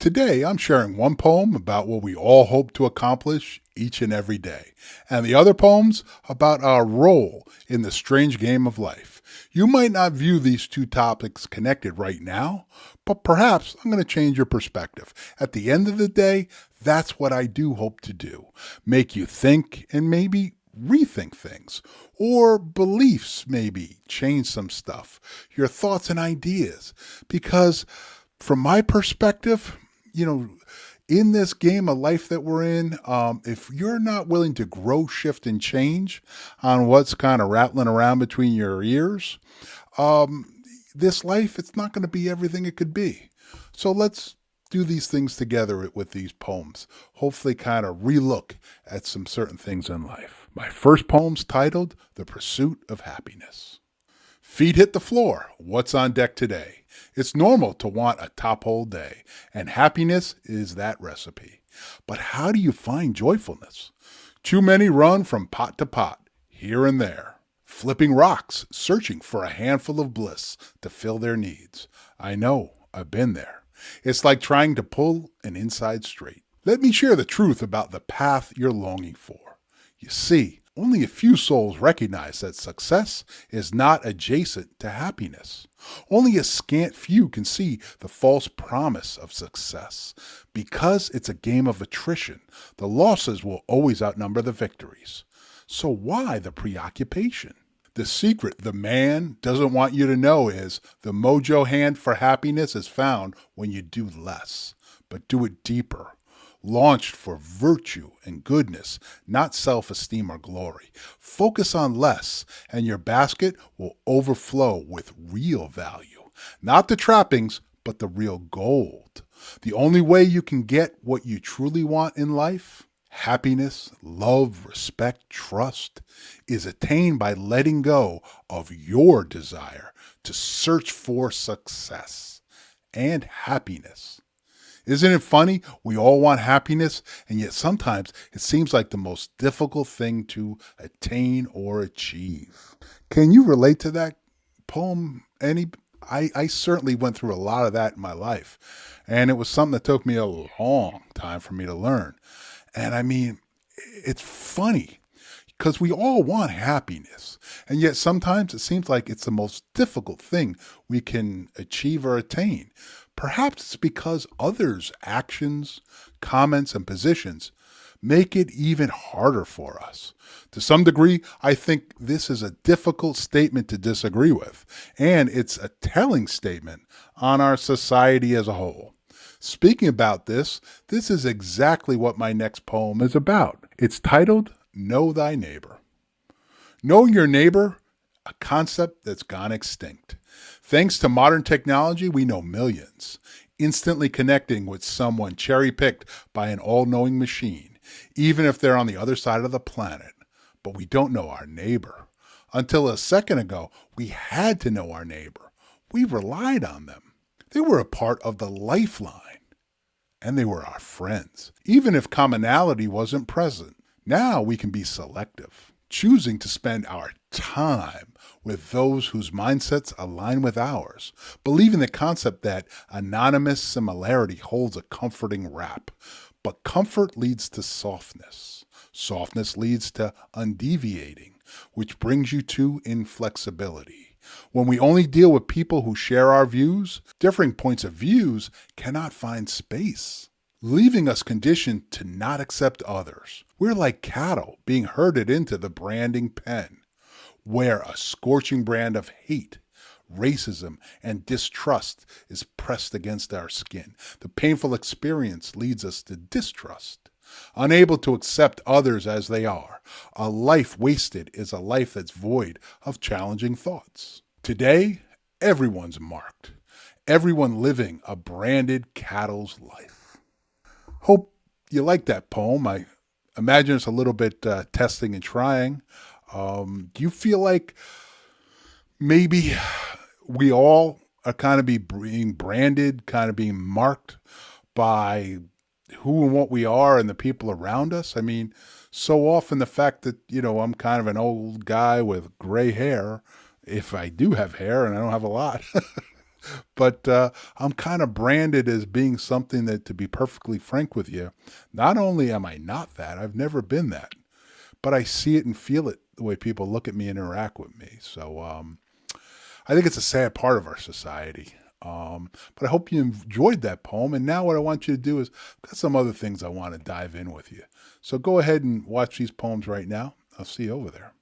Today, I'm sharing one poem about what we all hope to accomplish each and every day, and the other poems about our role in the strange game of life. You might not view these two topics connected right now, but perhaps I'm going to change your perspective. At the end of the day, that's what I do hope to do: make you think and maybe rethink things, or beliefs, maybe change some stuff, your thoughts and ideas. Because from my perspective, you know, in this game of life that we're in, if you're not willing to grow, shift, and change on what's kind of rattling around between your ears, this life, it's not going to be everything it could be. So let's do these things together with these poems. Hopefully, kind of relook at some certain things in life. My first poem's titled The Pursuit of Happiness. Feet hit the floor. What's on deck today? It's normal to want a top hole day, and happiness is that recipe. But how do you find joyfulness? Too many run from pot to pot, here and there, flipping rocks, searching for a handful of bliss to fill their needs. I know, I've been there. It's like trying to pull an inside straight. Let me share the truth about the path you're longing for. You see, only a few souls recognize that success is not adjacent to happiness. Only a scant few can see the false promise of success. Because it's a game of attrition, the losses will always outnumber the victories. So why the preoccupation? The secret the man doesn't want you to know is the mojo hand for happiness is found when you do less, but do it deeper. Launched for virtue and goodness, not self-esteem or glory. Focus on less, and your basket will overflow with real value. Not the trappings, but the real gold. The only way you can get what you truly want in life, happiness, love, respect, trust, is attained by letting go of your desire to search for success and happiness. Isn't it funny? We all want happiness, and yet sometimes it seems like the most difficult thing to attain or achieve. Can you relate to that poem? I certainly went through a lot of that in my life, and it was something that took me a long time for me to learn. And I mean, it's funny because we all want happiness, and yet sometimes it seems like it's the most difficult thing we can achieve or attain. Perhaps it's because others' actions, comments, and positions make it even harder for us. To some degree, I think this is a difficult statement to disagree with, and it's a telling statement on our society as a whole. Speaking about this is exactly what my next poem is about. It's titled Know Thy Neighbor. Knowing your neighbor, a concept that's gone extinct. Thanks to modern technology, we know millions, instantly connecting with someone cherry-picked by an all-knowing machine, even if they're on the other side of the planet. But we don't know our neighbor. Until a second ago, we had to know our neighbor. We relied on them. They were a part of the lifeline, and they were our friends, even if commonality wasn't present. Now we can be selective, choosing to spend our time with those whose mindsets align with ours, believing the concept that anonymous similarity holds a comforting wrap. But comfort leads to softness. Softness leads to undeviating, which brings you to inflexibility. When we only deal with people who share our views, differing points of views cannot find space, leaving us conditioned to not accept others. We're like cattle being herded into the branding pen, where a scorching brand of hate, racism, and distrust is pressed against our skin. The painful experience leads us to distrust, unable to accept others as they are. A life wasted is a life that's void of challenging thoughts. Today, everyone's marked. Everyone living a branded cattle's life. Hope you like that poem. I imagine it's a little bit testing and trying. Do you feel like maybe we all are kind of being branded, kind of being marked by who and what we are and the people around us? I mean, so often the fact that, I'm kind of an old guy with gray hair, if I do have hair, and I don't have a lot, But I'm kind of branded as being something that, to be perfectly frank with you, not only am I not that, I've never been that, but I see it and feel it the way people look at me and interact with me. So I think it's a sad part of our society. But I hope you enjoyed that poem. And now what I want you to do is, I've got some other things I want to dive in with you. So go ahead and watch these poems right now. I'll see you over there.